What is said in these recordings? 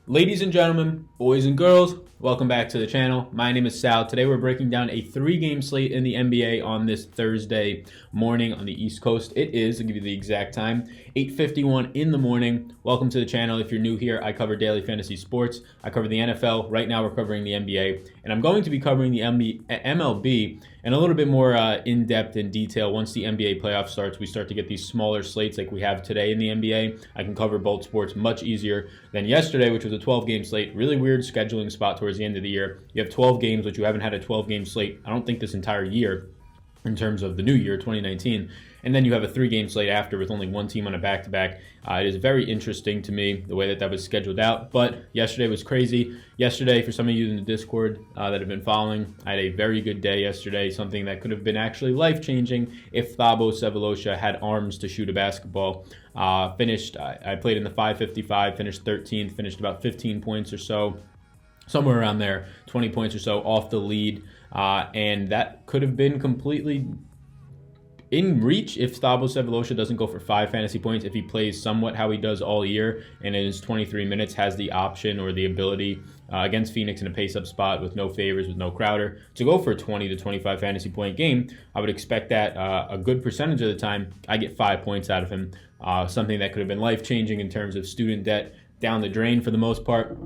Ladies and gentlemen, boys and girls, welcome back to the channel. My name is Sal. Today we're breaking down a 3-game slate in the NBA on this Thursday morning on the East Coast. It is, I'll give you the exact time, 8:51 in the morning. Welcome to the channel. If you're new here, I cover daily fantasy sports. I cover the NFL. Right now we're covering the NBA, and I'm going to be covering the MLB and a little bit more in-depth and detail. Once the NBA playoff starts, we start to get these smaller slates like we have today in the NBA. I can cover both sports much easier than yesterday, which was a 12-game slate. Really weird scheduling spot towards the end of the year. You have 12 games, which you haven't had a 12-game slate, I don't think, this entire year in terms of the new year, 2019. And then you have a 3-game slate after with only one team on a back-to-back. It is very interesting to me the way that was scheduled out. But yesterday was crazy. Yesterday, for some of you in the Discord that have been following, I had a very good day yesterday, something that could have been actually life-changing if Thabo Sefolosha had arms to shoot a basketball. I played in the 555, finished 13th, finished about 15 points or so, somewhere around there, 20 points or so off the lead. And that could have been completely in reach if Thabo Sefolosha doesn't go for 5 fantasy points, if he plays somewhat how he does all year and in his 23 minutes has the option or the ability against Phoenix in a pace-up spot with no favors, with no Crowder, to go for a 20 to 25 fantasy point game. I would expect that a good percentage of the time I get 5 points out of him, something that could have been life-changing in terms of student debt down the drain for the most part.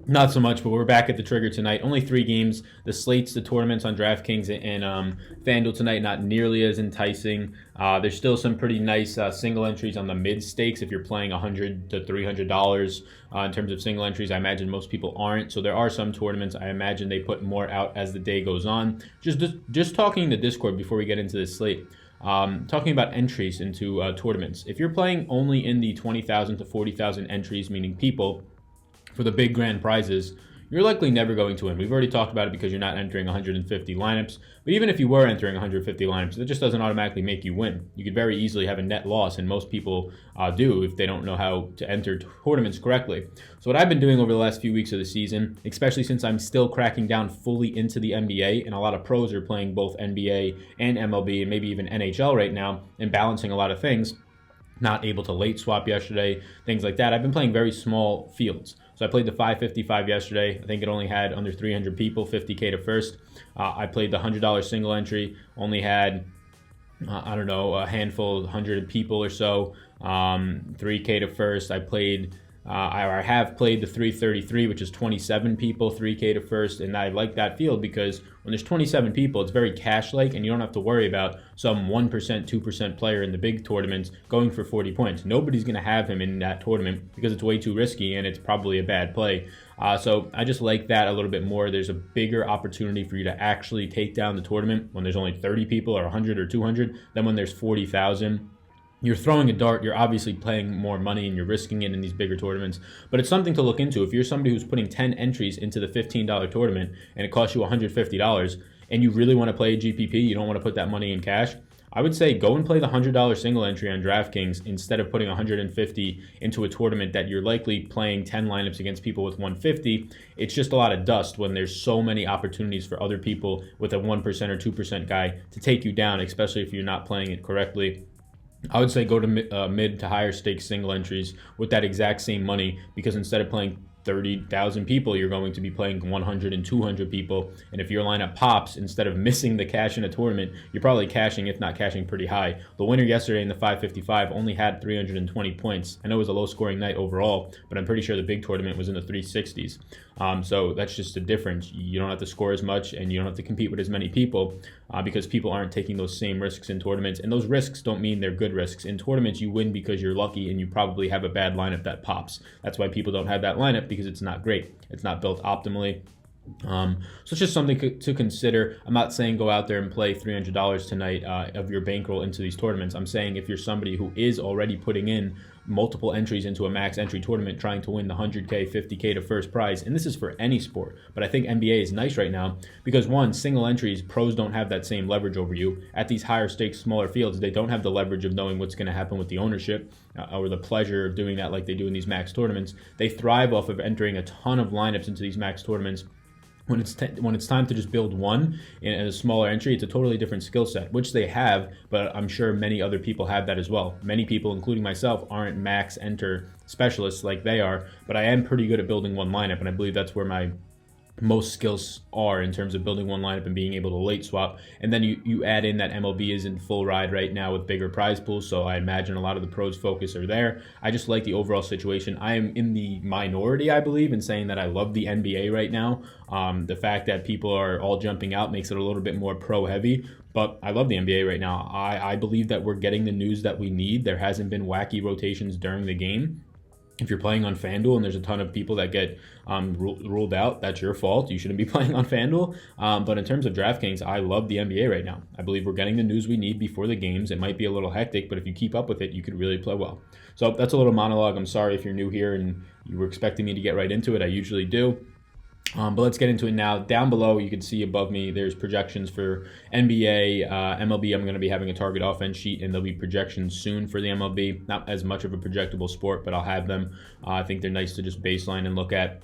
Not so much, but we're back at the trigger tonight. Only 3 games. The slates, the tournaments on Draftkings and FanDuel tonight, not nearly as enticing. There's still some pretty nice single entries on the mid stakes if you're playing $100 to $300 in terms of single entries. I imagine most people aren't. So there are some tournaments. I imagine they put more out as the day goes on. Just talking in the Discord before we get into this slate. Talking about entries into tournaments. If you're playing only in the 20,000 to 40,000 entries, meaning people, for the big grand prizes, you're likely never going to win. We've already talked about it because you're not entering 150 lineups. But even if you were entering 150 lineups, that just doesn't automatically make you win. You could very easily have a net loss, and most people do if they don't know how to enter tournaments correctly. So what I've been doing over the last few weeks of the season, especially since I'm still cracking down fully into the NBA, and a lot of pros are playing both NBA and MLB and maybe even NHL right now, and balancing a lot of things, not able to late swap yesterday, things like that. I've been playing very small fields. So I played the 555 yesterday. I think it only had under 300 people, 50K to first. I played the $100 single entry, only had, a handful, 100 people or so, 3K to first. I have played the 333, which is 27 people, 3K to first, and I like that field because when there's 27 people, it's very cash-like, and you don't have to worry about some 1%, 2% player in the big tournaments going for 40 points. Nobody's going to have him in that tournament because it's way too risky, and it's probably a bad play. So I just like that a little bit more. There's a bigger opportunity for you to actually take down the tournament when there's only 30 people or 100 or 200 than when there's 40,000. You're throwing a dart, you're obviously playing more money and you're risking it in these bigger tournaments, but it's something to look into. If you're somebody who's putting 10 entries into the $15 tournament and it costs you $150 and you really want to play a GPP, you don't want to put that money in cash, I would say go and play the $100 single entry on DraftKings instead of putting $150 into a tournament that you're likely playing 10 lineups against people with $150. It's just a lot of dust when there's so many opportunities for other people with a 1% or 2% guy to take you down, especially if you're not playing it correctly. I would say go to mid to higher stakes single entries with that exact same money, because instead of playing 30,000 people, you're going to be playing 100 and 200 people. And if your lineup pops, instead of missing the cash in a tournament, you're probably cashing, if not cashing, pretty high. The winner yesterday in the 555 only had 320 points. I know it was a low-scoring night overall, but I'm pretty sure the big tournament was in the 360s. So that's just the difference. You don't have to score as much, and you don't have to compete with as many people because people aren't taking those same risks in tournaments. And those risks don't mean they're good risks. In tournaments, you win because you're lucky and you probably have a bad lineup that pops. That's why people don't have that lineup, because it's not great. It's not built optimally. So it's just something to consider. I'm not saying go out there and play $300 tonight of your bankroll into these tournaments. I'm saying if you're somebody who is already putting in multiple entries into a max entry tournament trying to win the 100K, 50K to first prize, and this is for any sport, but I think NBA is nice right now because, one, single entries, pros don't have that same leverage over you. At these higher stakes, smaller fields, they don't have the leverage of knowing what's going to happen with the ownership or the pleasure of doing that like they do in these max tournaments. They thrive off of entering a ton of lineups into these max tournaments when it's time to just build one in a smaller entry, it's a totally different skill set, which they have, but I'm sure many other people have that as well. Many people, including myself, aren't max enter specialists like they are, but I am pretty good at building one lineup, and I believe that's where my most skills are in terms of building one lineup and being able to late swap. And then you add in that MLB is in full ride right now with bigger prize pools, so I imagine a lot of the pros focus are there. I just like the overall situation. I am in the minority, I believe, in saying that I love the NBA right now. The fact that people are all jumping out makes it a little bit more pro heavy, but I love the NBA right now. I believe that we're getting the news that we need. There hasn't been wacky rotations during the game. If you're playing on FanDuel and there's a ton of people that get ruled out, that's your fault. You shouldn't be playing on FanDuel. But in terms of DraftKings, I love the NBA right now. I believe we're getting the news we need before the games. It might be a little hectic, but if you keep up with it, you could really play well. So that's a little monologue. I'm sorry if you're new here and you were expecting me to get right into it. I usually do. But let's get into it now. Down below, you can see above me, there's projections for NBA, MLB. I'm going to be having a target offense sheet, and there'll be projections soon for the MLB. Not as much of a projectable sport, but I'll have them. I think they're nice to just baseline and look at,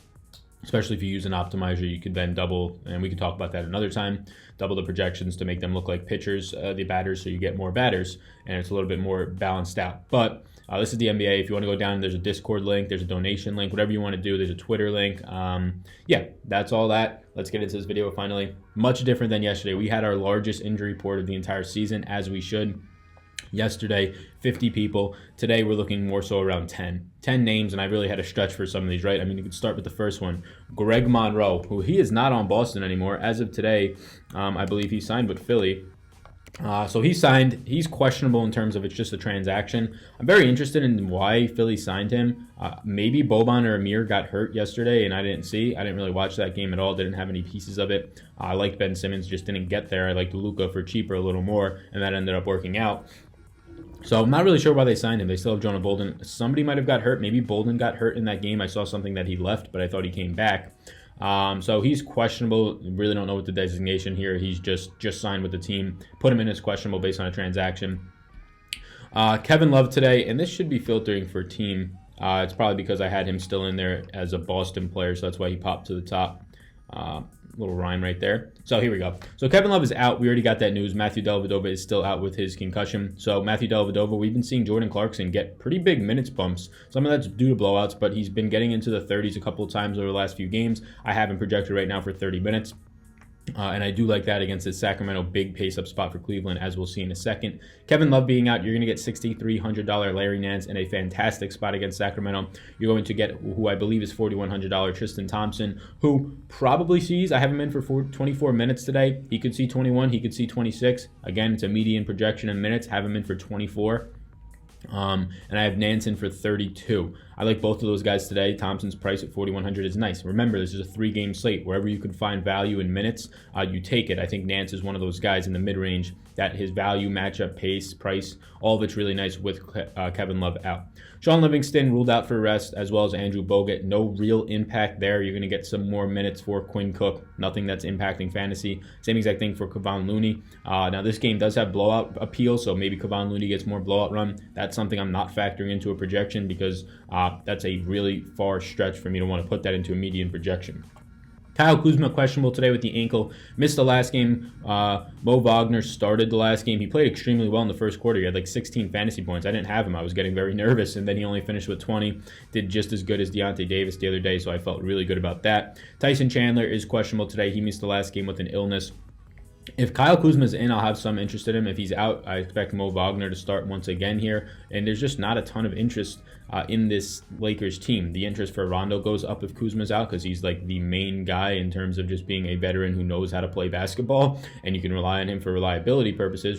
especially if you use an optimizer. You could then double, and we can talk about that another time, double the projections to make them look like pitchers, the batters, so you get more batters, and it's a little bit more balanced out. But this is the NBA. If you want to go down, there's a Discord link, there's a donation link, whatever you want to do. There's a Twitter link. Yeah, that's all that. Let's get into this video finally. Much different than yesterday. We had our largest injury report of the entire season, as we should. Yesterday, 50 people. Today, we're looking more so around 10 names, and I really had to stretch for some of these, right? I mean, you could start with the first one, Greg Monroe, who he is not on Boston anymore. As of today, I believe he signed with Philly. So he signed. He's questionable in terms of it's just a transaction. I'm very interested in why Philly signed him. Maybe Boban or Amir got hurt yesterday, and I didn't see. I didn't really watch that game at all. Didn't have any pieces of it. I liked Ben Simmons, just didn't get there. I liked Luka for cheaper a little more, and that ended up working out. So I'm not really sure why they signed him. They still have Jonah Bolden. Somebody might have got hurt. Maybe Bolden got hurt in that game. I saw something that he left, but I thought he came back. So he's questionable. Really don't know what the designation here. He's just signed with the team. Put him in as questionable based on a transaction. Kevin Love today, and this should be filtering for team. It's probably because I had him still in there as a Boston player, so that's why he popped to the top. Little rhyme right there. So here we go. So Kevin Love is out. We already got that news. Matthew Dellavedova is still out with his concussion. So Matthew Dellavedova, we've been seeing Jordan Clarkson get pretty big minutes bumps. Some of that's due to blowouts, but he's been getting into the 30s a couple of times over the last few games. I have him projected right now for 30 minutes. And I do like that against the Sacramento big pace-up spot for Cleveland, as we'll see in a second. Kevin Love being out, you're going to get $6,300 Larry Nance in a fantastic spot against Sacramento. You're going to get who I believe is $4,100 Tristan Thompson, who probably sees, I have him in for 24 minutes today. He could see 21, he could see 26. Again, it's a median projection in minutes. Have him in for 24. And I have Nance in for 32. I like both of those guys today. Thompson's price at $4,100 is nice. Remember, this is a 3-game slate. Wherever you can find value in minutes, you take it. I think Nance is one of those guys in the mid-range that his value, matchup, pace, price, all of it's really nice with Kevin Love out. Sean Livingston ruled out for rest, as well as Andrew Bogut. No real impact there. You're going to get some more minutes for Quinn Cook. Nothing that's impacting fantasy. Same exact thing for Kevon Looney. Now, this game does have blowout appeal, so maybe Kevon Looney gets more blowout run. That's something I'm not factoring into a projection because that's a really far stretch for me to want to put that into a median projection. Kyle Kuzma questionable today with the ankle. Missed the last game. Mo Wagner started the last game. He played extremely well in the first quarter. He had like 16 fantasy points. I didn't have him. I was getting very nervous, and then he only finished with 20. Did just as good as Deontay Davis the other day, so I felt really good about that. Tyson Chandler is questionable today. He missed the last game with an illness. If Kyle Kuzma's in, I'll have some interest in him. If he's out, I expect Mo Wagner to start once again here. And there's just not a ton of interest in this Lakers team. The interest for Rondo goes up if Kuzma's out because he's like the main guy in terms of just being a veteran who knows how to play basketball. And you can rely on him for reliability purposes.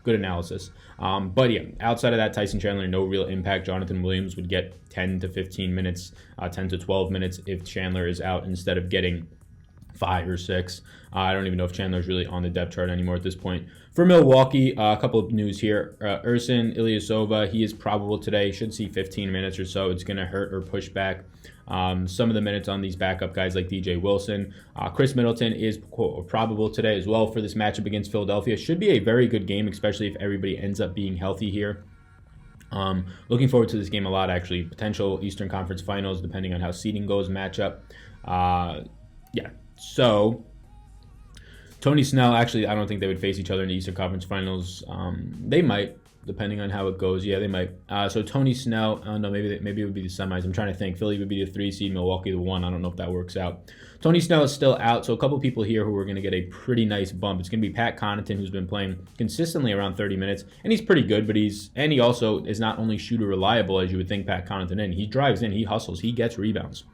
Good analysis. But yeah, outside of that, Tyson Chandler, no real impact. Jonathan Williams would get 10 to 15 minutes, 10 to 12 minutes if Chandler is out instead of getting 5 or 6. I don't even know if Chandler's really on the depth chart anymore at this point. For Milwaukee, a couple of news here. Ersan Ilyasova, he is probable today. Should see 15 minutes or so. It's going to hurt or push back some of the minutes on these backup guys like DJ Wilson. Chris Middleton is probable today as well for this matchup against Philadelphia. Should be a very good game, especially if everybody ends up being healthy here. Looking forward to this game a lot, actually. Potential Eastern Conference Finals, depending on how seeding goes, matchup. Yeah, so Tony Snell, actually, I don't think they would face each other in the Eastern Conference Finals. They might, depending on how it goes. Yeah, they might. So Tony Snell, no, maybe it would be the semis. I'm trying to think. Philly would be the 3 seed, Milwaukee the 1. I don't know if that works out. Tony Snell is still out, so a couple people here who are going to get a pretty nice bump. It's going to be Pat Connaughton, who's been playing consistently around 30 minutes, and he's pretty good, but he also is not only shooter reliable as you would think Pat Connaughton in. He drives in, he hustles, he gets rebounds,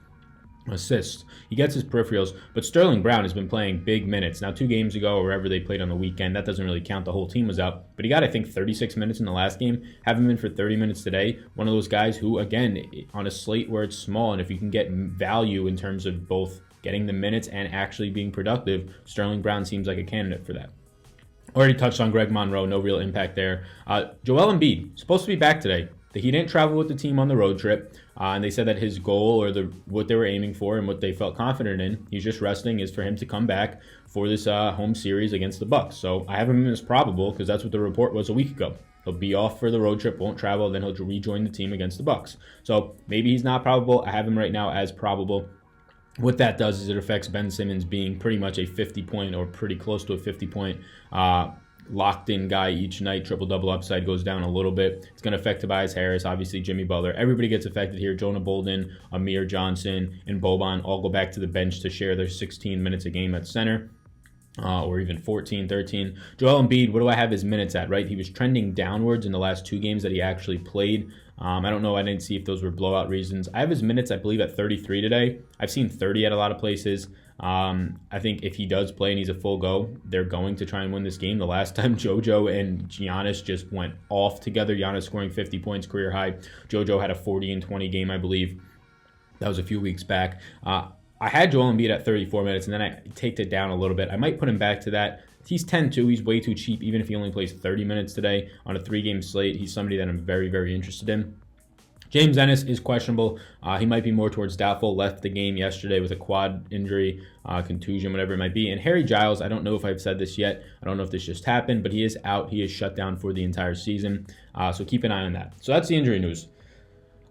assists, he gets his peripherals. But Sterling Brown has been playing big minutes. Now 2 games ago, or wherever they played on the weekend, that doesn't really count, the whole team was out, but he got, I think, 36 minutes in the last game. Have him in for 30 minutes today. One of those guys who, again, on a slate where it's small, and if you can get value in terms of both getting the minutes and actually being productive, Sterling Brown seems like a candidate for that. Already touched on Greg Monroe, no real impact there. Joel Embiid, supposed to be back today. He didn't travel with the team on the road trip, and they said that his goal, or what they were aiming for and what they felt confident in, he's just resting, is for him to come back for this home series against the Bucks. So I have him as probable because that's what the report was a week ago. He'll be off for the road trip, won't travel, then he'll rejoin the team against the Bucks. So maybe he's not probable. I have him right now as probable. What that does is it affects Ben Simmons being pretty much a 50-point or pretty close to a 50-point locked-in guy each night. Triple-double upside goes down a little bit. It's going to affect Tobias Harris, obviously Jimmy Butler. Everybody gets affected here. Jonah Bolden, Amir Johnson, and Boban all go back to the bench to share their 16 minutes a game at center. Or even 14, 13. Joel Embiid, what do I have his minutes at, right? He was trending downwards in the last 2 games that he actually played. I don't know. I didn't see if those were blowout reasons. I have his minutes, I believe, at 33 today. I've seen 30 at a lot of places. I think if he does play and he's a full go, they're going to try and win this game. The last time JoJo and Giannis just went off together, Giannis scoring 50 points, career high. JoJo had a 40-20 game, I believe. That was a few weeks back. I had Joel Embiid at 34 minutes, and then I taked it down a little bit. I might put him back to that. He's 10-2. He's way too cheap, even if he only plays 30 minutes today on a 3-game slate. He's somebody that I'm very, very interested in. James Ennis is questionable. He might be more towards doubtful. Left the game yesterday with a quad injury, contusion, whatever it might be. And Harry Giles, I don't know if I've said this yet. I don't know if this just happened, but he is out. He is shut down for the entire season. So keep an eye on that. So that's the injury news.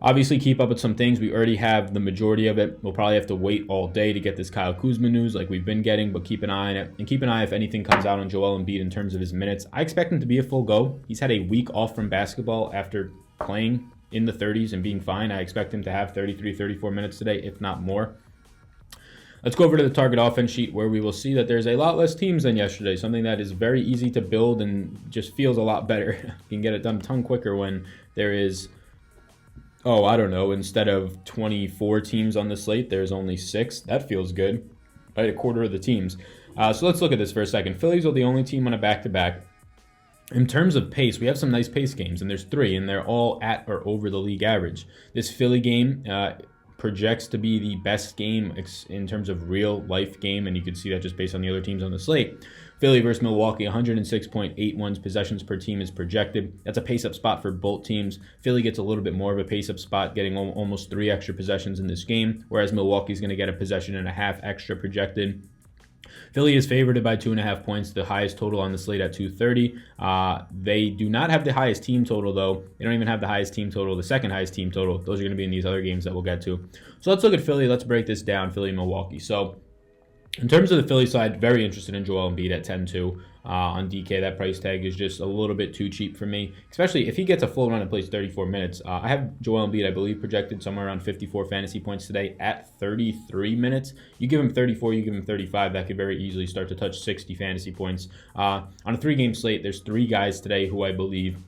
Obviously, keep up with some things. We already have the majority of it. We'll probably have to wait all day to get this Kyle Kuzma news like we've been getting, but keep an eye on it. And keep an eye if anything comes out on Joel Embiid in terms of his minutes. I expect him to be a full go. He's had a week off from basketball after playing in the 30s and being fine. I expect him to have 33, 34 minutes today, if not more. Let's go over to the target offense sheet where we will see that there's a lot less teams than yesterday, something that is very easy to build and just feels a lot better. You can get it done a ton quicker when there is, I don't know, instead of 24 teams on the slate, there's only 6. That feels good, right? A quarter of the teams. So let's look at this for a second. Phillies are the only team on a back-to-back. In terms of pace, we have some nice pace games, and there's 3, and they're all at or over the league average. This Philly game projects to be the best game in terms of real-life game, and you can see that just based on the other teams on the slate. Philly versus Milwaukee, 106.81 possessions per team is projected. That's a pace-up spot for both teams. Philly gets a little bit more of a pace-up spot, getting almost 3 extra possessions in this game, whereas Milwaukee's going to get a possession and a half extra projected. Philly is favored by 2.5 points, the highest total on the slate at 230. They do not have the highest team total, though. They don't even have the highest team total, the second highest team total. Those are going to be in these other games that we'll get to. So let's look at Philly. Let's break this down, Philly and Milwaukee. So in terms of the Philly side, very interested in Joel Embiid at 10-2. On DK, that price tag is just a little bit too cheap for me, especially if he gets a full run and plays 34 minutes. I have Joel Embiid, I believe, projected somewhere around 54 fantasy points today at 33 minutes. You give him 34, you give him 35, that could very easily start to touch 60 fantasy points. On a 3-game slate, there's 3 guys today who I believe,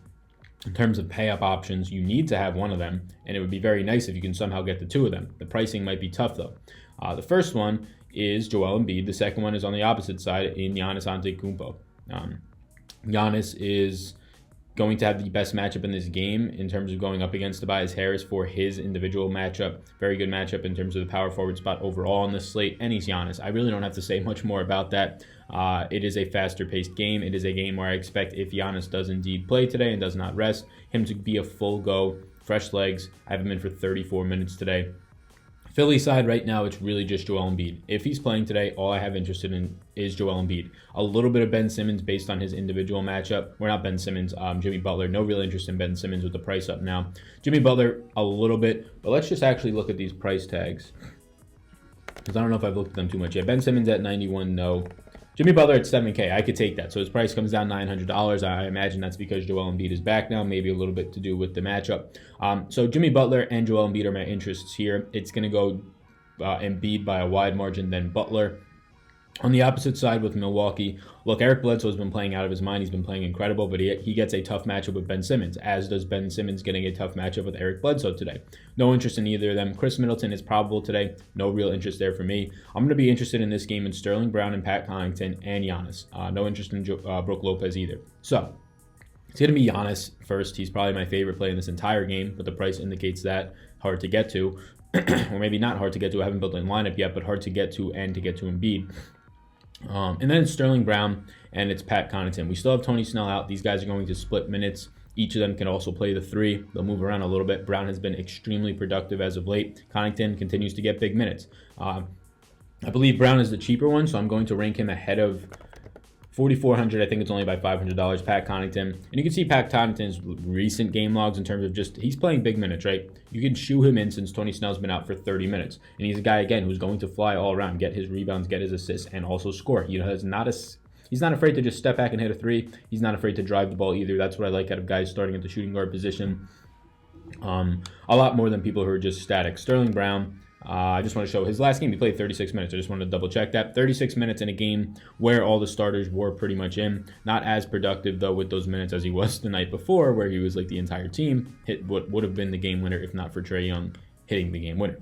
in terms of pay-up options, you need to have one of them, and it would be very nice if you can somehow get the 2 of them. The pricing might be tough, though. The first one is Joel Embiid. The second one is on the opposite side in Giannis Antetokounmpo. Giannis is going to have the best matchup in this game in terms of going up against Tobias Harris for his individual matchup. Very good matchup in terms of the power forward spot overall on this slate, and he's Giannis. I really don't have to say much more about that. It is a faster-paced game. It is a game where I expect, if Giannis does indeed play today and does not rest, him to be a full go, fresh legs. I have him in for 34 minutes today. Philly side right now, it's really just Joel Embiid. If he's playing today, all I have interested in is Joel Embiid. A little bit of Ben Simmons based on his individual matchup. We're not Ben Simmons, Jimmy Butler. No real interest in Ben Simmons with the price up now. Jimmy Butler, a little bit. But let's just actually look at these price tags, because I don't know if I've looked at them too much yet. Ben Simmons at 91, no. Jimmy Butler at 7K, I could take that. So his price comes down $900. I imagine that's because Joel Embiid is back now, maybe a little bit to do with the matchup. So Jimmy Butler and Joel Embiid are my interests here. It's going to go Embiid by a wide margin, then Butler. On the opposite side with Milwaukee, look, Eric Bledsoe has been playing out of his mind. He's been playing incredible, but he gets a tough matchup with Ben Simmons, as does Ben Simmons getting a tough matchup with Eric Bledsoe today. No interest in either of them. Chris Middleton is probable today. No real interest there for me. I'm going to be interested in this game in Sterling Brown and Pat Connaughton and Giannis. No interest in Brook Lopez either. So it's going to be Giannis first. He's probably my favorite play in this entire game, but the price indicates that. Hard to get to, or maybe not hard to get to. I haven't built a lineup yet, but hard to get to and to get to Embiid. And then it's Sterling Brown and it's Pat Connaughton. We still have Tony Snell out. These guys are going to split minutes. Each of them can also play the three. They'll move around a little bit. Brown has been extremely productive as of late. Connaughton continues to get big minutes. I believe Brown is the cheaper one, so I'm going to rank him ahead of 4,400. I think it's only by $500. Pat Connaughton. And you can see Pat Connaughton's recent game logs in terms of just, he's playing big minutes, right? You can shoe him in since Tony Snell's been out for 30 minutes. And he's a guy, again, who's going to fly all around, get his rebounds, get his assists, and also score. He's not afraid to just step back and hit a three. He's not afraid to drive the ball either. That's what I like out of guys starting at the shooting guard position. A lot more than people who are just static. Sterling Brown, I just want to show his last game. He played 36 minutes. I just wanted to double check that. 36 minutes in a game where all the starters were pretty much in. Not as productive, though, with those minutes as he was the night before, where he was like the entire team. Hit what would have been the game winner if not for Trae Young hitting the game winner.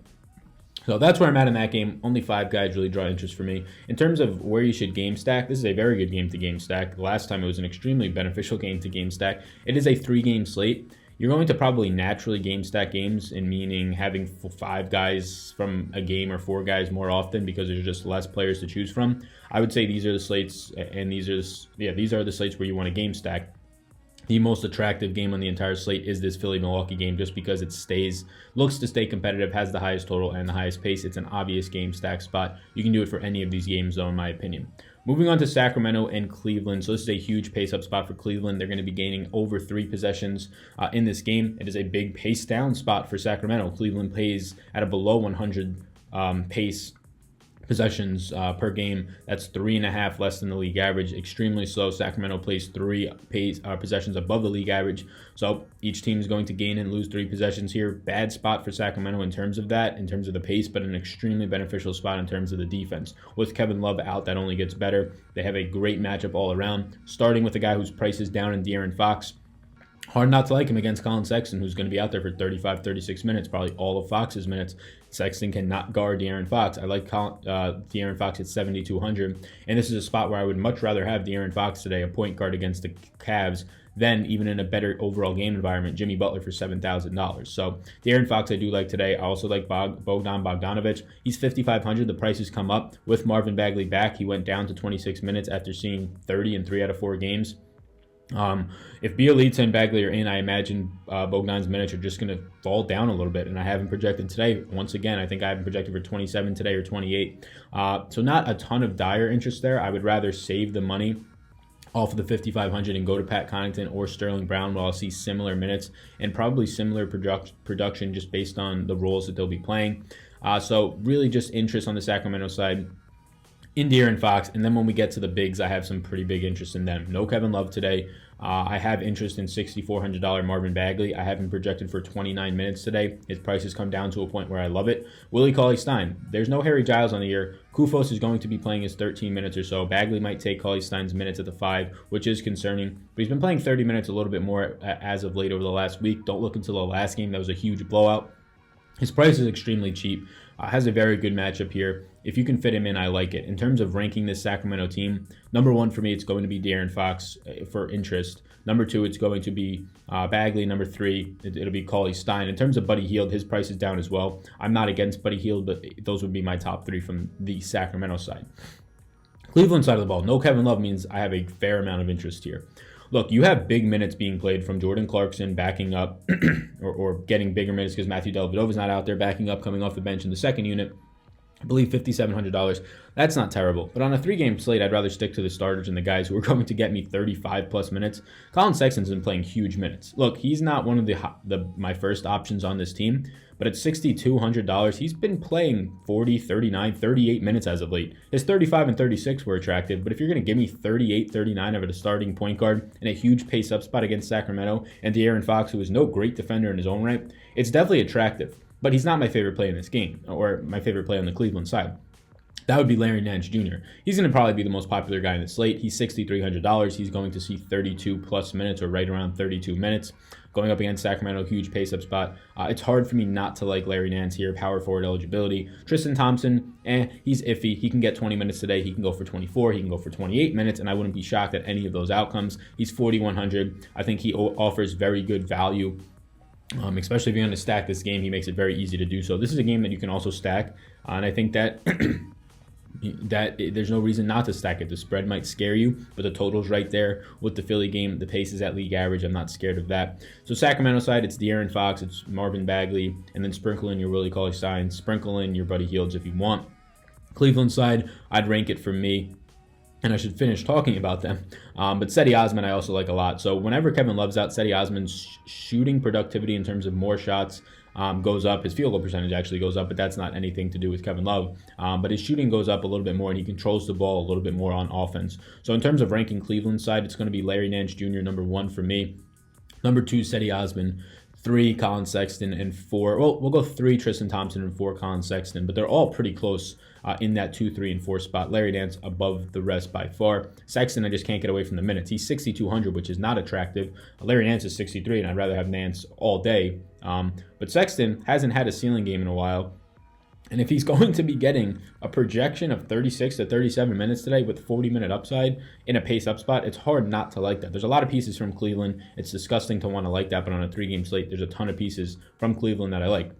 So that's where I'm at in that game. Only 5 guys really draw interest for me. In terms of where you should game stack, this is a very good game to game stack. The last time it was an extremely beneficial game to game stack. It is a 3-game slate. You're going to probably naturally game stack games, in meaning having 5 guys from a game or 4 guys more often because there's just less players to choose from. I would say these are the slates, and these are the slates where you want to game stack. The most attractive game on the entire slate is this Philly-Milwaukee game, just because it looks to stay competitive, has the highest total and the highest pace. It's an obvious game stack spot. You can do it for any of these games, though, in my opinion. Moving on to Sacramento and Cleveland. So this is a huge pace-up spot for Cleveland. They're going to be gaining over 3 possessions in this game. It is a big pace-down spot for Sacramento. Cleveland plays at a below 100 pace possessions per game. That's 3.5 less than the league average. Extremely slow. Sacramento plays 3 possessions above the league average. So each team is going to gain and lose 3 possessions here. Bad spot for Sacramento in terms of that, in terms of the pace, but an extremely beneficial spot in terms of the defense. With Kevin Love out, that only gets better. They have a great matchup all around, starting with a guy whose price is down in De'Aaron Fox. Hard not to like him against Colin Sexton, who's going to be out there for 35, 36 minutes, probably all of Fox's minutes. Sexton cannot guard De'Aaron Fox. I like De'Aaron Fox at 7,200, and this is a spot where I would much rather have De'Aaron Fox today, a point guard against the Cavs, than even in a better overall game environment, Jimmy Butler for $7,000. So De'Aaron Fox I do like today. I also like Bogdan Bogdanovic. He's 5,500. The price has come up. With Marvin Bagley back, he went down to 26 minutes after seeing 30 in 3 out of 4 games. If Bielitsa and Bagley are in, I imagine Bogdan's minutes are just going to fall down a little bit, and I haven't projected today. Once again, I think I haven't projected for 27 today or 28. So not a ton of dire interest there. I would rather save the money off of the 5,500 and go to Pat Connaughton or Sterling Brown, while I'll see similar minutes and probably similar production just based on the roles that they'll be playing. So really just interest on the Sacramento side in De'Aaron Fox, and then when we get to the bigs, I have some pretty big interest in them. No Kevin Love today. I have interest in $6,400 Marvin Bagley. I have him projected for 29 minutes today. His price has come down to a point where I love it. Willie Cauley-Stein. There's no Harry Giles on the year. Kufos is going to be playing his 13 minutes or so. Bagley might take Cauley-Stein's minutes at the 5, which is concerning. But he's been playing 30 minutes a little bit more as of late over the last week. Don't look until the last game. That was a huge blowout. His price is extremely cheap. Has a very good matchup here. If you can fit him in, I like it. In terms of ranking this Sacramento team, number 1 for me, it's going to be De'Aaron Fox for interest. Number 2, it's going to be Bagley. Number 3, it'll be Cauley-Stein. In terms of Buddy Hield, his price is down as well. I'm not against Buddy Hield, but those would be my top 3 from the Sacramento side. Cleveland side of the ball, no Kevin Love means I have a fair amount of interest here. Look, you have big minutes being played from Jordan Clarkson backing up or getting bigger minutes because Matthew Dellavedova is not out there backing up, coming off the bench in the second unit. I believe $5,700. That's not terrible. But on a 3-game slate, I'd rather stick to the starters and the guys who are going to get me 35-plus minutes. Colin Sexton's been playing huge minutes. Look, he's not one of my first options on this team, but at $6,200, he's been playing 40, 39, 38 minutes as of late. His 35 and 36 were attractive, but if you're going to give me 38, 39 of a starting point guard in a huge pace-up spot against Sacramento and De'Aaron Fox, who is no great defender in his own right, it's definitely attractive. But he's not my favorite play in this game, or my favorite play on the Cleveland side. That would be Larry Nance Jr. He's going to probably be the most popular guy in the slate. He's $6,300. He's going to see 32-plus minutes, or right around 32 minutes. Going up against Sacramento, huge pace-up spot. It's hard for me not to like Larry Nance here. Power forward eligibility. Tristan Thompson, he's iffy. He can get 20 minutes today. He can go for 24. He can go for 28 minutes, and I wouldn't be shocked at any of those outcomes. He's $4,100. I think he offers very good value. Especially if you're going to stack this game, he makes it very easy to do so. This is a game that you can also stack, and I think that there's no reason not to stack it. The spread might scare you, but the total's right there with the Philly game. The pace is at league average. I'm not scared of that. So Sacramento side, it's De'Aaron Fox, it's Marvin Bagley, and then sprinkle in your Willie Cauley-Stein, sprinkle in your Buddy Hields if you want. Cleveland side, I'd rank it for me. And I should finish talking about them. But Cedi Osman I also like a lot. So whenever Kevin Love's out, Cedi Osman's shooting productivity in terms of more shots goes up. His field goal percentage actually goes up, but that's not anything to do with Kevin Love. But his shooting goes up a little bit more, and he controls the ball a little bit more on offense. So in terms of ranking Cleveland side, it's going to be Larry Nance Jr. number 1 for me. Number 2, Cedi Osman. 3, Colin Sexton, and 4. Well, we'll go 3, Tristan Thompson, and 4, Colin Sexton. But they're all pretty close in that 2, 3, and 4 spot. Larry Nance above the rest by far. Sexton, I just can't get away from the minutes. He's 6,200, which is not attractive. Larry Nance is 63, and I'd rather have Nance all day. But Sexton hasn't had a ceiling game in a while. And if he's going to be getting a projection of 36 to 37 minutes today with 40-minute upside in a pace-up spot, it's hard not to like that. There's a lot of pieces from Cleveland. It's disgusting to want to like that, but on a 3-game slate, there's a ton of pieces from Cleveland that I like.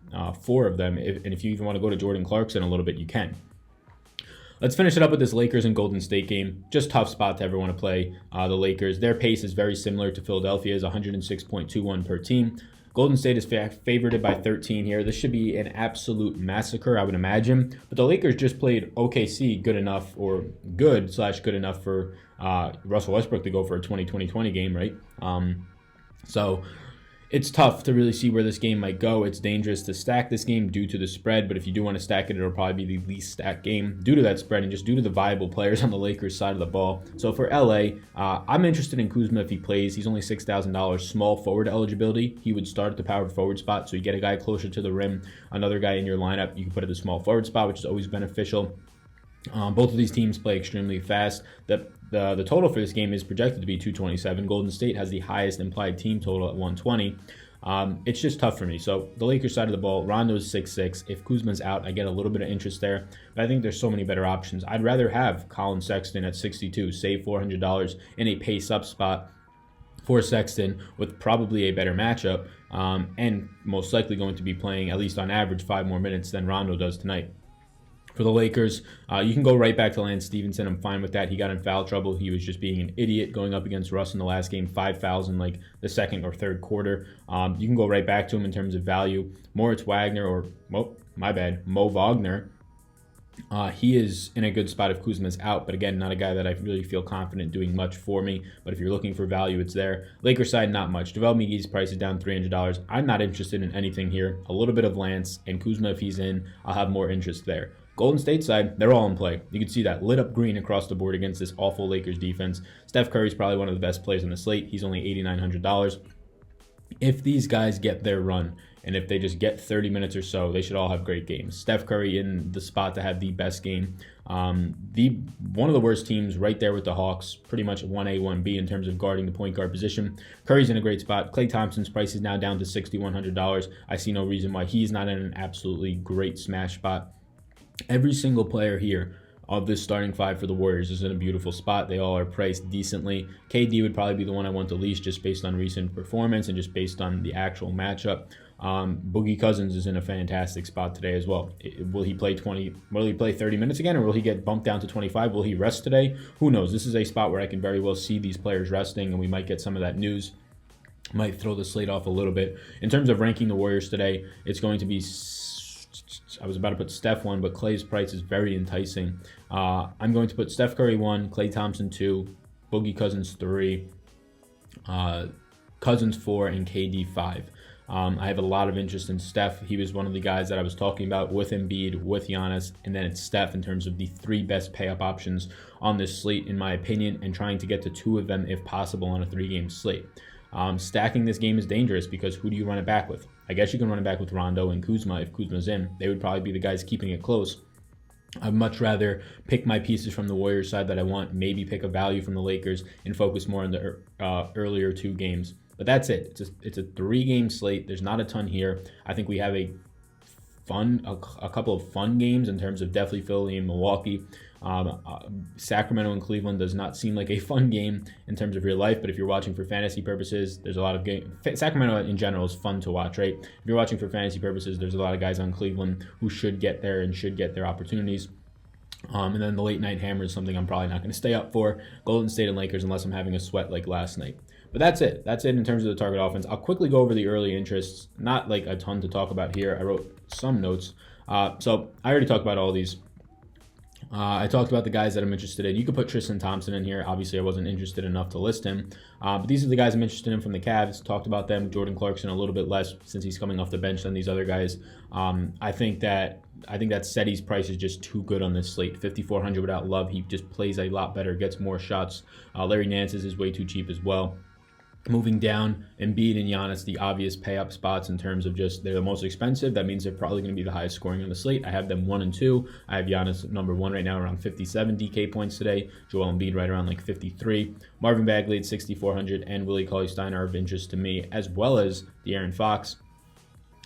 4 of them, and if you even want to go to Jordan Clarkson a little bit, you can. Let's finish it up with this Lakers and Golden State game. Just tough spot to ever want to play the Lakers. Their pace is very similar to Philadelphia's, 106.21 per team. Golden State is favored by 13 here. This should be an absolute massacre, I would imagine. But the Lakers just played OKC good enough, or good enough for Russell Westbrook to go for a 20-20-20 game, right? So it's tough to really see where this game might go. It's dangerous to stack this game due to the spread, but if you do want to stack it, it'll probably be the least stacked game due to that spread and just due to the viable players on the Lakers side of the ball. So for LA, I'm interested in Kuzma if he plays. He's only $6,000, small forward eligibility. He would start at the power forward spot, so you get a guy closer to the rim, another guy in your lineup. You can put at the small forward spot, which is always beneficial. Both of these teams play extremely fast. The total for this game is projected to be 227. Golden State has the highest implied team total at 120. It's just tough for me. So the Lakers side of the ball, Rondo's 6'6". If Kuzma's out, I get a little bit of interest there. But I think there's so many better options. I'd rather have Colin Sexton at 62, save $400 in a pace-up spot for Sexton with probably a better matchup and most likely going to be playing at least on average 5 more minutes than Rondo does tonight. For the Lakers, you can go right back to Lance Stevenson. I'm fine with that. He got in foul trouble. He was just being an idiot going up against Russ in the last game. 5 fouls in like the second or third quarter. You can go right back to him in terms of value. Moritz Wagner, Mo Wagner. He is in a good spot if Kuzma's out, but again, not a guy that I really feel confident doing much for me. But if you're looking for value, it's there. Lakers side, not much. JaVale McGee's price is down $300. I'm not interested in anything here. A little bit of Lance and Kuzma if he's in, I'll have more interest there. Golden State side, they're all in play. You can see that lit up green across the board against this awful Lakers defense. Steph Curry's probably one of the best players on the slate. He's only $8,900. If these guys get their run, and if they just get 30 minutes or so, they should all have great games. Steph Curry in the spot to have the best game. One of the worst teams right there with the Hawks, pretty much 1A, 1B in terms of guarding the point guard position. Curry's in a great spot. Klay Thompson's price is now down to $6,100. I see no reason why he's not in an absolutely great smash spot. Every single player here of this starting 5 for the Warriors is in a beautiful spot. They all are priced decently. KD would probably be the one I want the least just based on recent performance and just based on the actual matchup. Boogie Cousins is in a fantastic spot today as well. Will he play 30 minutes again, or will he get bumped down to 25? Will he rest today? Who knows? This is a spot where I can very well see these players resting, and we might get some of that news. Might throw the slate off a little bit. In terms of ranking the Warriors today, it's going to be, I was about to put Steph 1, but Klay's price is very enticing. I'm going to put Steph Curry 1, Klay Thompson 2, Boogie Cousins 3, Cousins 4, and KD 5. I have a lot of interest in Steph. He was one of the guys that I was talking about with Embiid, with Giannis, and then it's Steph in terms of the 3 best pay-up options on this slate, in my opinion, and trying to get to 2 of them if possible on a 3-game slate. Stacking this game is dangerous because who do you run it back with? I guess you can run it back with Rondo and Kuzma if Kuzma's in. They would probably be the guys keeping it close. I'd much rather pick my pieces from the Warriors side that I want, maybe pick a value from the Lakers, and focus more on the earlier 2 games. But that's it. It's a 3-game slate. There's not a ton here. I think we have a couple of fun games in terms of definitely Philly and Milwaukee. Sacramento and Cleveland does not seem like a fun game in terms of real life, but if you're watching for fantasy purposes, there's a lot of game. Sacramento in general is fun to watch, right? If you're watching for fantasy purposes, there's a lot of guys on Cleveland who should get there and should get their opportunities. And then the late night hammer is something I'm probably not going to stay up for. Golden State and Lakers, unless I'm having a sweat like last night. But that's it. That's it in terms of the target offense. I'll quickly go over the early interests. Not like a ton to talk about here. I wrote some notes. So I already talked about all these. I talked about the guys that I'm interested in. You could put Tristan Thompson in here. Obviously, I wasn't interested enough to list him. But these are the guys I'm interested in from the Cavs. Talked about them. Jordan Clarkson a little bit less since he's coming off the bench than these other guys. I think that Seti's price is just too good on this slate. 5,400 without Love. He just plays a lot better, gets more shots. Larry Nance's is way too cheap as well. Moving down, Embiid and Giannis, the obvious pay-up spots in terms of just they're the most expensive. That means they're probably going to be the highest scoring on the slate. I have them 1 and 2. I have Giannis number 1 right now, around 57 DK points today. Joel Embiid right around like 53. Marvin Bagley at 6,400, and Willie Cauley-Stein are of interest to me, as well as De'Aaron Fox.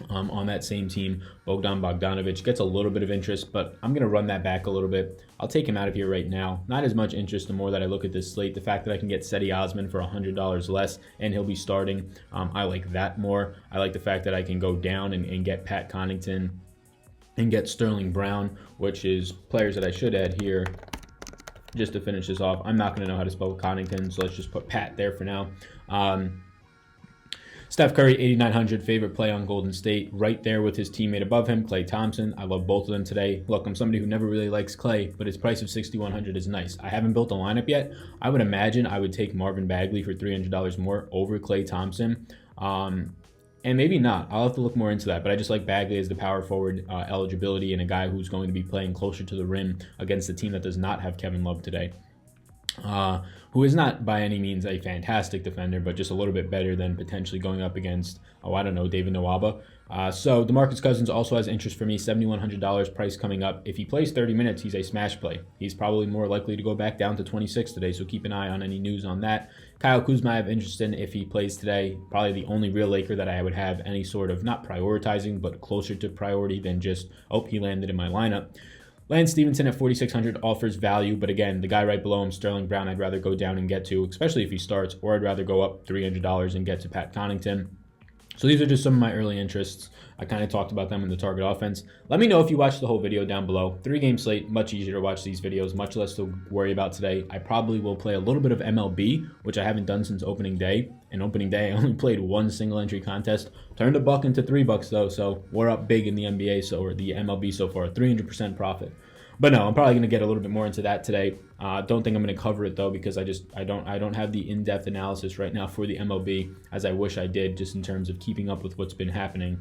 On that same team, Bogdan Bogdanovic gets a little bit of interest, but I'm going to run that back a little bit. I'll take him out of here right now. Not as much interest the more that I look at this slate. The fact that I can get Cedi Osman for $100 less and he'll be starting, I like that more. I like the fact that I can go down and get Pat Connaughton and get Sterling Brown, which is players that I should add here just to finish this off. I'm not going to know how to spell Connaughton, so let's just put Pat there for now. Steph Curry, 8,900, favorite play on Golden State, right there with his teammate above him, Klay Thompson. I love both of them today. Look, I'm somebody who never really likes Klay, but his price of 6,100 is nice. I haven't built a lineup yet. I would imagine I would take Marvin Bagley for $300 more over Klay Thompson. And maybe not. I'll have to look more into that, but I just like Bagley as the power forward eligibility and a guy who's going to be playing closer to the rim against a team that does not have Kevin Love today. Who is not by any means a fantastic defender, but just a little bit better than potentially going up against, David Nwaba. So DeMarcus Cousins also has interest for me, $7,100 price coming up. If he plays 30 minutes, he's a smash play. He's probably more likely to go back down to 26 today, so keep an eye on any news on that. Kyle Kuzma I have interest in if he plays today. Probably the only real Laker that I would have any sort of, not prioritizing, but closer to priority than just, he landed in my lineup. Lance Stevenson at 4,600 offers value, but again, the guy right below him, Sterling Brown, I'd rather go down and get to, especially if he starts, or I'd rather go up $300 and get to Pat Connaughton. So these are just some of my early interests. I kind of talked about them in the target offense. Let me know if you watched the whole video down below. 3-game slate, much easier to watch these videos, much less to worry about today. I probably will play a little bit of MLB, which I haven't done since opening day. And opening day, I only played 1 single entry contest. Turned $1 into $3 though, so we're up big in the NBA, or the MLB so far, 300% profit. But no, I'm probably going to get a little bit more into that today. Don't think I'm going to cover it though, because I don't have the in-depth analysis right now for the MLB as I wish I did, just in terms of keeping up with what's been happening.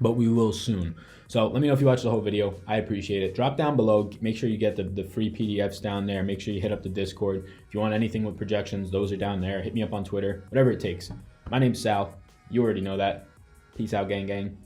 But we will soon. So let me know if you watched the whole video. I appreciate it. Drop down below. Make sure you get the free PDFs down there. Make sure you hit up the Discord. If you want anything with projections, those are down there. Hit me up on Twitter. Whatever it takes. My name's Sal. You already know that. Peace out, gang gang.